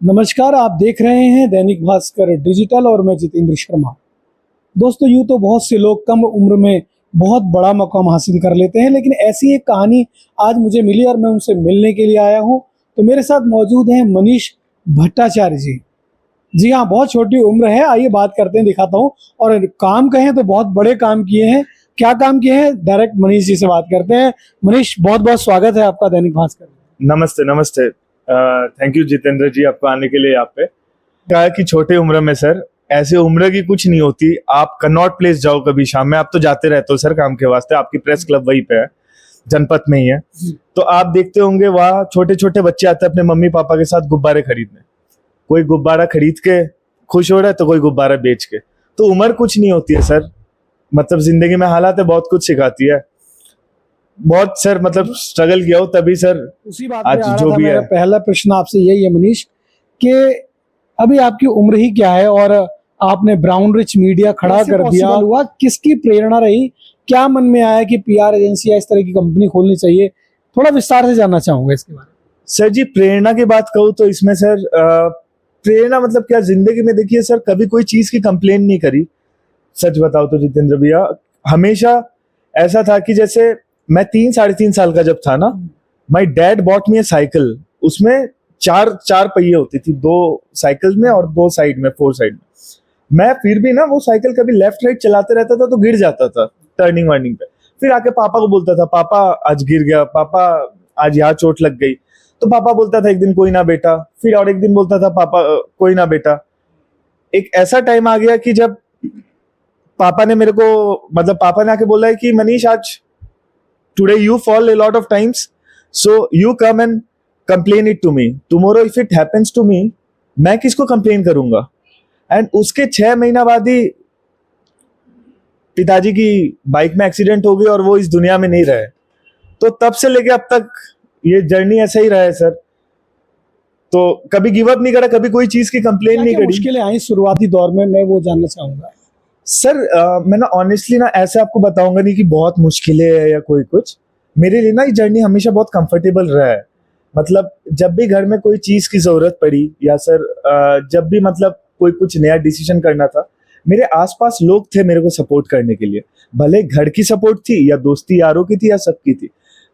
नमस्कार, आप देख रहे हैं दैनिक भास्कर डिजिटल और मैं जितेंद्र शर्मा। दोस्तों, यूँ तो बहुत से लोग कम उम्र में बहुत बड़ा मुकाम हासिल कर लेते हैं, लेकिन ऐसी एक कहानी आज मुझे मिली और मैं उनसे मिलने के लिए आया हूँ। तो मेरे साथ मौजूद हैं मनीष भट्टाचार्य जी। जी हाँ, बहुत छोटी उम्र है, आइए बात करते हैं, दिखाता हूँ। और काम कहें तो बहुत बड़े काम किए हैं। क्या काम किए हैं, डायरेक्ट मनीष जी से बात करते हैं। मनीष, बहुत बहुत स्वागत है आपका दैनिक भास्कर में। नमस्ते नमस्ते। थैंक यू जितेंद्र जी, आपको आने के लिए यहाँ पे। कहा कि छोटे उम्र में सर, ऐसे उम्र की कुछ नहीं होती। आप कनॉट प्लेस जाओ कभी शाम में, आप तो जाते रहते हो सर काम के वास्ते, आपकी प्रेस क्लब वहीं पे है, जनपथ में ही है। तो आप देखते होंगे वहाँ छोटे छोटे बच्चे आते हैं अपने मम्मी पापा के साथ गुब्बारे खरीदने। कोई गुब्बारा खरीद के खुश हो रहा है तो कोई गुब्बारा बेच के। तो उम्र कुछ नहीं होती है सर, मतलब जिंदगी में हालात है बहुत कुछ सिखाती है। बहुत सर मतलब स्ट्रगल किया हो तभी सर उसी बात पे आ आज रहा जो था। भी मेरा है। पहला प्रश्न आपसे यही है मनीष, कि अभी आपकी उम्र ही क्या है और आपने ब्राउन रिच मीडिया खड़ा कैसे कर दिया, possible हुआ किसकी प्रेरणा रही, क्या मन में आया कि पीआर एजेंसी या इस तरह की कंपनी खोलनी चाहिए? थोड़ा विस्तार से जानना चाहूंगा इसके बारे में। सर जी, प्रेरणा की बात कहूँ तो इसमें सर प्रेरणा मतलब क्या, जिंदगी में देखिए सर, कभी कोई चीज की कंप्लेन नहीं करी। सच बताओ तो जितेंद्र भैया, हमेशा ऐसा था कि जैसे मैं 3 साढ़े 3 साल का जब था ना, my dad bot me A cycle. उसमें चार चार पहिए होती थी, 2 साइकिल में और 2 साइड में, 4 साइड में। मैं फिर भी ना वो साइकिल कभी लेफ्ट राइट चलाते रहता था तो गिर जाता था टर्निंग वर्निंग पे। फिर आके पापा को बोलता था, पापा आज गिर गया, पापा आज यहाँ चोट लग गई। तो पापा बोलता था एक दिन कोई ना बेटा, फिर और एक दिन बोलता था पापा कोई ना बेटा। एक ऐसा टाइम आ गया कि जब पापा ने मेरे को, मतलब पापा ने आके बोला है कि मनीष, आज today you fall a lot of times, so you come and complain it to me. Tomorrow if it happens to me, मैं किसको कंप्लेन करूंगा? एंड उसके 6 महीना बाद ही पिताजी की बाइक में एक्सीडेंट हो गई और वो इस दुनिया में नहीं रहे। तो तब से लेके अब तक ये जर्नी ऐसा ही रहा है सर। तो कभी गिव अप नहीं करा, कभी कोई चीज की कंप्लेन क्या नहीं क्या करी। मुश्किलें आई शुरुआती दौर में, मैं वो जानना चाहूंगा। सर मैं ना ऑनेस्टली ना ऐसे आपको बताऊंगा नहीं कि बहुत मुश्किलें है या कोई कुछ। मेरे लिए ना ये जर्नी हमेशा बहुत कंफर्टेबल रहा है। मतलब जब भी घर में कोई चीज की जरूरत पड़ी या सर जब भी मतलब कोई कुछ नया डिसीजन करना था, मेरे आसपास लोग थे मेरे को सपोर्ट करने के लिए। भले घर की सपोर्ट थी या दोस्ती यारों की थी या सबकी थी।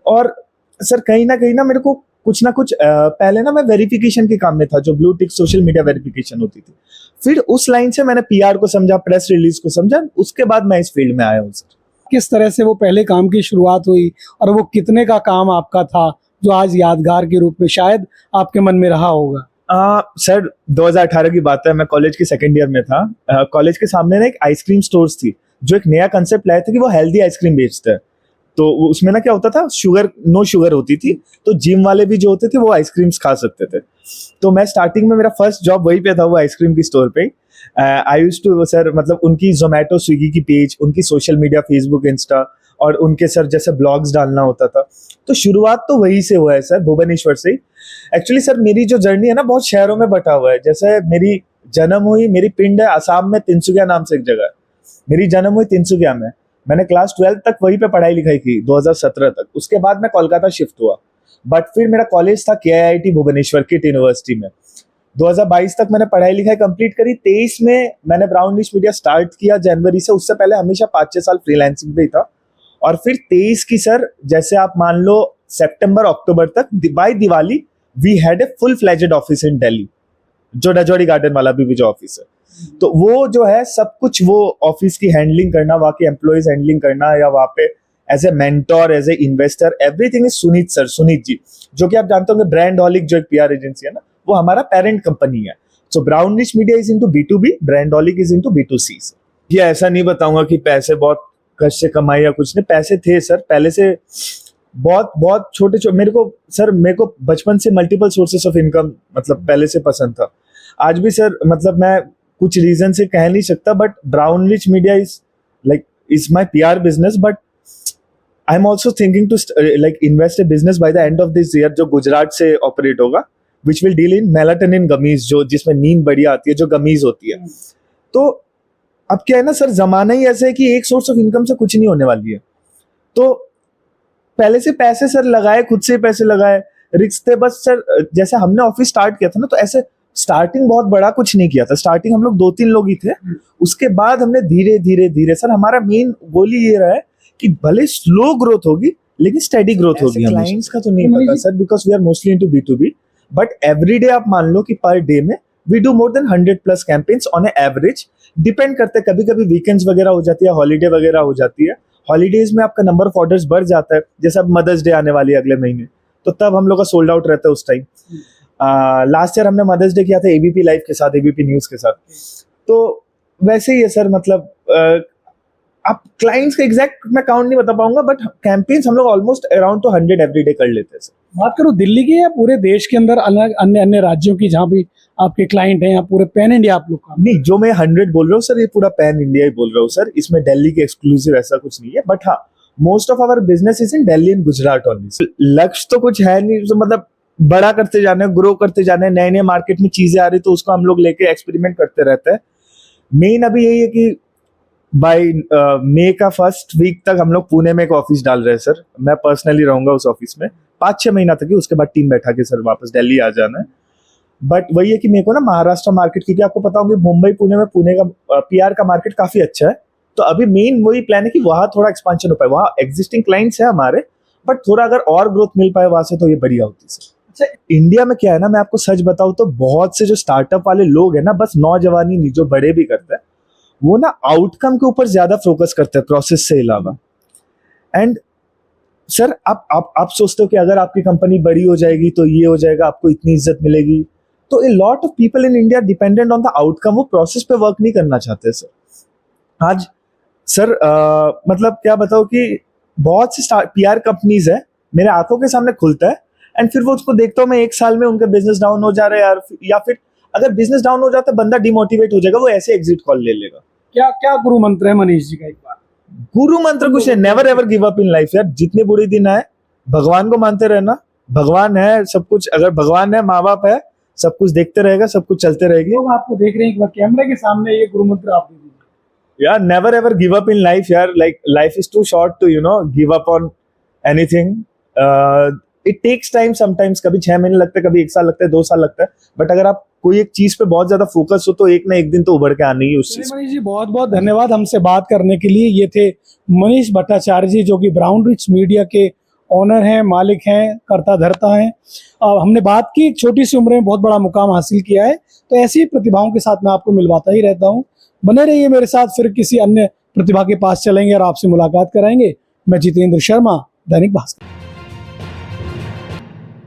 और सर कहीं ना मेरे को कुछ ना कुछ पहले ना मैं वेरिफिकेशन के काम में था, जो blue tick social media verification होती थी। फिर उस लाइन से मैंने पीआर को समझा, प्रेस रिलीज को समझा, उसके बाद मैं इस फील्ड में आया हूँ सर। किस तरह से वो पहले काम की शुरुआत हुई और वो कितने का काम आपका था जो आज यादगार के रूप में शायद आपके मन में रहा होगा? सर 2018 की बात है, मैं कॉलेज के सेकेंड ईयर में था। कॉलेज के सामने ना एक आइसक्रीम स्टोर्स थी जो एक नया कंसेप्ट लाए थे कि वो हेल्दी आइसक्रीम बेचते हैं। तो उसमें ना क्या होता था, शुगर, नो शुगर होती थी, तो जिम वाले भी जो होते थे वो आइसक्रीम्स खा सकते थे। तो मैं स्टार्टिंग में, मेरा फर्स्ट जॉब वहीं पे था, वो आइसक्रीम की स्टोर पे। आई यूज्ड टू सर, मतलब उनकी जोमेटो स्विगी की पेज, उनकी सोशल मीडिया फेसबुक इंस्टा, और उनके सर जैसे ब्लॉग्स डालना होता था। तो शुरुआत तो वहीं से हुआ है सर, भुवनेश्वर से ही। एक्चुअली सर मेरी जो जर्नी है ना बहुत शहरों में बटा हुआ है। जैसे मेरी जन्म हुई, मेरी पिंड है आसाम में, तिनसुकिया नाम से एक जगह है। मेरी जन्म हुई तिनसुकिया में। मैंने क्लास 12 तक वहीं पे पढ़ाई लिखाई की, 2017 तक। उसके बाद मैं कोलकाता शिफ्ट हुआ, बट फिर मेरा कॉलेज था KIIT भुवनेश्वर, किट यूनिवर्सिटी में। 2022 तक मैंने पढ़ाई लिखाई कंप्लीट करी। 23 में मैंने ब्राउन निश मीडिया स्टार्ट किया जनवरी से। उससे पहले हमेशा 5-6 साल फ्रीलांसिंग पे ही था। और फिर 23 की सर, जैसे आप मान लो सितंबर अक्टूबर तक, by Diwali we had a full fledged office in Delhi, जो रजौड़ी गार्डन वाला भी जो ऑफिस है। तो वो जो है सब कुछ, वो ऑफिस की हैंडलिंग करना, वहाँ की एम्प्लॉइज हैंडलिंग करना, या वहाँ पे as a mentor, as a investor, everything is Sunit sir, Sunit ji, जो कि आप जानते होंगे ब्रांडोलिक जो एक पीआर एजेंसी है ना, वो हमारा पेरेंट कंपनी है। So Brown Niche Media is into B2B, Brandolic is into B2C। ये ऐसा नहीं बताऊंगा कि पैसे बहुत कष्ट से कमाए या कुछ नहीं, पैसे थे सर पहले से, बहुत बहुत छोटे छोटे। मेरे को बचपन से मल्टीपल सोर्सेस ऑफ इनकम मतलब पहले से पसंद था। आज भी सर, मतलब मैं कुछ रीजन से कह नहीं सकता, but Brown Rich Media is my PR business, but I am also thinking to invest a business by the end of this year, जो गुजरात से ऑपरेट होगा, which will deal in melatonin gummies, जो जिसमें नींद बढ़िया आती है, जो गमीज होती है। तो अब क्या है ना सर, जमाना ही ऐसा है कि एक सोर्स ऑफ इनकम से कुछ नहीं होने वाली है। तो पहले से पैसे सर लगाए, खुद से पैसे लगाए, रिस्क थे बस सर। जैसे हमने ऑफिस स्टार्ट किया था ना, तो ऐसे स्टार्टिंग बहुत बड़ा कुछ नहीं किया था, स्टार्टिंग हम लोग 2-3 लोग ही थे। उसके बाद हमने धीरे धीरे धीरे, सर हमारा मेन गोल ही ये रहा है कि भले स्लो ग्रोथ होगी लेकिन स्टेडी ग्रोथ होगी। क्लाइंट्स का तो नहीं पता sir, because we are mostly into B2B, but every day आप मान लो कि पर डे में we do more than 100+ campaigns on a average. Depend करते हैं, कभी कभी वीकेंड्स वगैरह हो जाती है, हॉलीडे वगैरह हो जाती है। हॉलीडेज में आपका नंबर ऑफ ऑर्डर्स बढ़ जाता है, जैसे अब मदर्स डे आने वाली है अगले महीने, तो तब हम लोग का सोल्ड आउट रहता है उस टाइम। लास्ट ईयर हमने मदर्स डे किया था ABP लाइव के साथ, ABP न्यूज के साथ। तो वैसे ही है सर, मतलब आप क्लाइंट्स का एग्जैक्ट मैं काउंट नहीं बता पाऊंगा, बट कैंपेन्स हम लोग almost around two 100 every day कर लेते हैं सर। बात करो दिल्ली की या पूरे देश के अंदर अलग अन्य अन्य राज्यों की जहाँ भी आपके क्लाइंट हैं, या पूरे पैन इंडिया आप लोग का? नहीं, जो मैं 100 बोल रहा हूँ सर, ये पूरा पैन इंडिया ही बोल रहा हूँ सर, इसमें दिल्ली के एक्सक्लूसिव ऐसा कुछ नहीं है। बट हाँ, most of our business is in Delhi and Gujarat only. लक्ष्य तो कुछ है नहीं, तो मतलब बड़ा करते जाना है, ग्रो करते जाना है, नए नए मार्केट में चीजें आ रही तो उसको हम लोग लेके एक्सपेरिमेंट करते रहते हैं। मेन अभी यही है कि बाय मई का फर्स्ट वीक तक हम लोग पुणे में एक ऑफिस डाल रहे हैं सर। मैं पर्सनली रहूंगा उस ऑफिस में 5-6 महीना तक ही, उसके बाद टीम बैठा के सर वापस दिल्ली आ जाना है। बट वही है कि मेरे को ना महाराष्ट्र मार्केट, क्योंकि आपको पता होगा मुंबई पुणे में पुणे का PR का मार्केट काफी अच्छा है, तो अभी मेन वही प्लान है कि वहां थोड़ा एक्सपेंशन हो पाए। वहां एग्जिस्टिंग क्लाइंट्स है हमारे, बट थोड़ा अगर और ग्रोथ मिल पाए वहां से तो ये बढ़िया होती है सर। अच्छा, इंडिया में क्या है ना, मैं आपको सच बताऊं तो बहुत से जो स्टार्टअप वाले लोग हैं ना, बस नौजवानी नहीं, जो बड़े भी करते हैं वो ना आउटकम के ऊपर ज्यादा फोकस करते हैं प्रोसेस से अलावा। एंड सर आप सोचते हो कि अगर आपकी कंपनी बड़ी हो जाएगी तो ये हो जाएगा, आपको इतनी इज्जत मिलेगी, तो a lot of people in India dependent on the outcome, वो प्रोसेस पे वर्क नहीं करना चाहते सर। आज सर मतलब क्या बताओ कि बहुत सी PR कंपनीज है मेरे आंखों के सामने खुलता है, एंड फिर वो उसको देखता हूँ मैं 1 साल में उनका बिजनेस डाउन हो जा रहा है यार, या फिर अगर बिजनेस डाउन हो जाता है बंदा डिमोटिवेट हो जाएगा, वो ऐसे एग्जिट कॉल ले लेगा। क्या क्या गुरु मंत्र है मनीष जी का? एक बार गुरु मंत्र कुछ है, never ever give up in life यार। जितने बुरे दिन आए भगवान को मानते रहना, भगवान है सब कुछ, अगर भगवान है, माँ बाप है, सब कुछ देखते रहेगा, सब कुछ चलते रहेगी। लोग आपको देख रहे हैं, एक बार कैमरे के सामने ये गुरु मंत्र आप दे दीजिए यार। Never ever give up in life यार, like life is too short to give up on anything. It takes time sometimes, कभी 6 महीने लगते हैं, कभी 1 साल लगता है, 2 साल लगता है, बट अगर आप कोई एक चीज पे बहुत ज्यादा फोकस हो तो एक ना एक दिन तो उभर के आने ही उस चीज। मनीष जी बहुत बहुत धन्यवाद हमसे बात करने के लिए। ये थे मनीष भट्टाचार्य जी, जो कि ब्राउन रिच मीडिया के ऑनर हैं, मालिक हैं, कर्ता धर्ता हैं। हमने बात की, एक छोटी सी उम्र में बहुत बड़ा मुकाम हासिल किया है, तो ऐसी प्रतिभाओं के साथ मैं आपको मिलवाता ही रहता हूँ। बने रहिए मेरे साथ, फिर किसी अन्य प्रतिभा के पास चलेंगे और आपसे मुलाकात कराएंगे। मैं जितेंद्र शर्मा, दैनिक भास्कर।